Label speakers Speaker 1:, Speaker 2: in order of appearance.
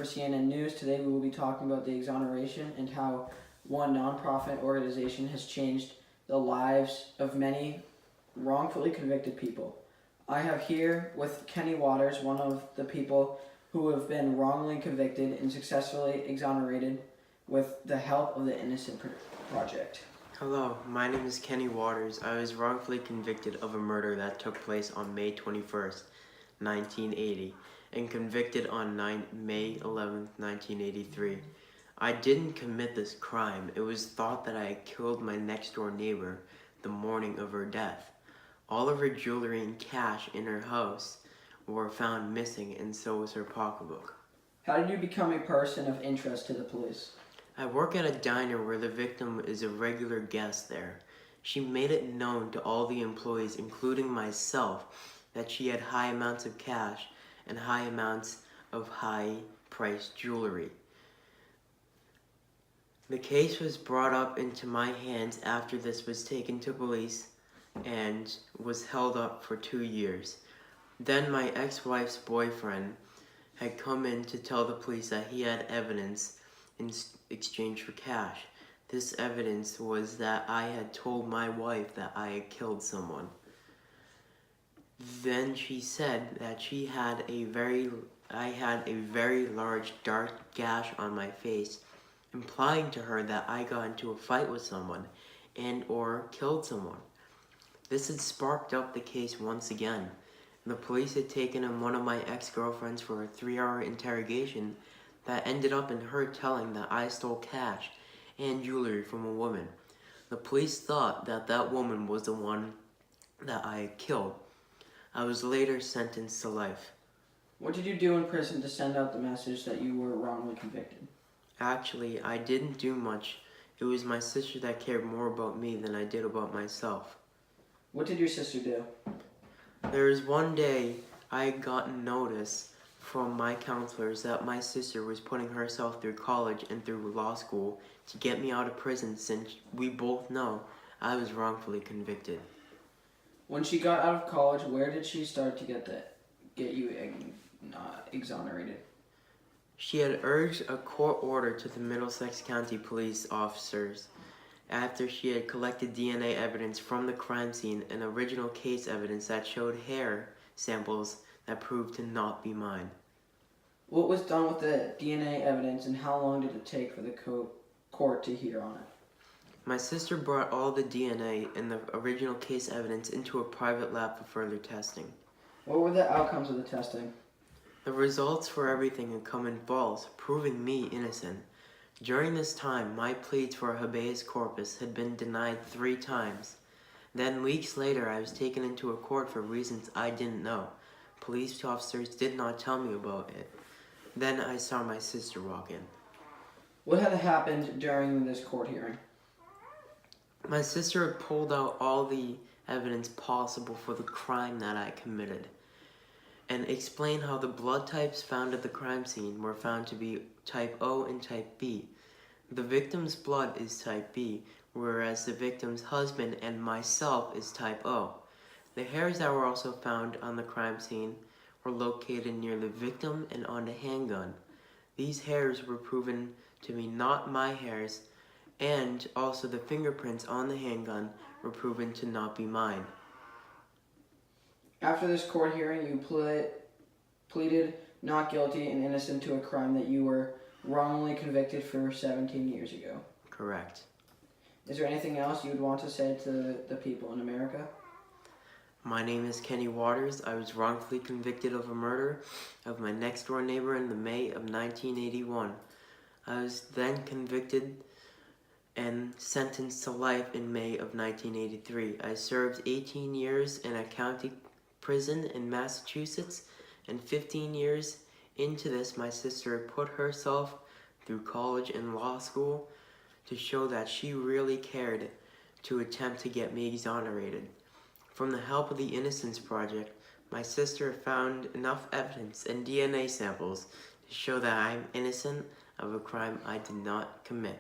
Speaker 1: For CNN News, today we will be talking about the exoneration and how one nonprofit organization has changed the lives of many wrongfully convicted people. I have here with Kenny Waters, one of the people who have been wrongly convicted and successfully exonerated with the help of the Innocence Project.
Speaker 2: Hello, my name is Kenny Waters. I was wrongfully convicted of a murder that took place on May 21st, 1980, and convicted on May 11th, 1983. I didn't commit this crime. It was thought that I had killed my next-door neighbor the morning of her death. All of her jewelry and cash in her house were found missing, and so was her pocketbook.
Speaker 1: How did you become a person of interest to the police?
Speaker 2: I work at a diner where the victim is a regular guest there. She made it known to all the employees, including myself, that she had high amounts of cash and high amounts of high-priced jewelry. The case was brought up into my hands after this was taken to police and was held up for 2 years. Then my ex-wife's boyfriend had come in to tell the police that he had evidence in exchange for cash. This evidence was that I had told my wife that I had killed someone. Then she said that I had a very large dark gash on my face, implying to her that I got into a fight with someone and or killed someone. This had sparked up the case once again. The police had taken in one of my ex-girlfriends for a 3-hour interrogation that ended up in her telling that I stole cash and jewelry from a woman. The police thought that that woman was the one that I had killed. I was later sentenced to life.
Speaker 1: What did you do in prison to send out the message that you were wrongly convicted?
Speaker 2: Actually, I didn't do much. It was my sister that cared more about me than I did about myself.
Speaker 1: What did your sister do?
Speaker 2: There was one day I had gotten notice from my counselors that my sister was putting herself through college and through law school to get me out of prison, since we both know I was wrongfully convicted.
Speaker 1: When she got out of college, where did she start to get you exonerated?
Speaker 2: She had urged a court order to the Middlesex County police officers after she had collected DNA evidence from the crime scene and original case evidence that showed hair samples that proved to not be mine.
Speaker 1: What was done with the DNA evidence, and how long did it take for the court to hear on it?
Speaker 2: My sister brought all the DNA and the original case evidence into a private lab for further testing.
Speaker 1: What were the outcomes of the testing?
Speaker 2: The results for everything had come in false, proving me innocent. During this time, my pleas for habeas corpus had been denied 3 times. Then weeks later, I was taken into a court for reasons I didn't know. Police officers did not tell me about it. Then I saw my sister walk in.
Speaker 1: What had happened during this court hearing?
Speaker 2: My sister had pulled out all the evidence possible for the crime that I committed, and explained how the blood types found at the crime scene were found to be type O and type B. The victim's blood is type B, whereas the victim's husband and myself is type O. The hairs that were also found on the crime scene were located near the victim and on the handgun. These hairs were proven to be not my hairs, and also the fingerprints on the handgun were proven to not be mine.
Speaker 1: After this court hearing, you pleaded not guilty and innocent to a crime that you were wrongly convicted for 17 years ago.
Speaker 2: Correct.
Speaker 1: Is there anything else you would want to say to the people in America?
Speaker 2: My name is Kenny Waters. I was wrongfully convicted of a murder of my next-door neighbor in May of 1981. I was then convicted and sentenced to life in May of 1983. I served 18 years in a county prison in Massachusetts, and 15 years into this, my sister put herself through college and law school to show that she really cared to attempt to get me exonerated. From the help of the Innocence Project, my sister found enough evidence and DNA samples to show that I am innocent of a crime I did not commit.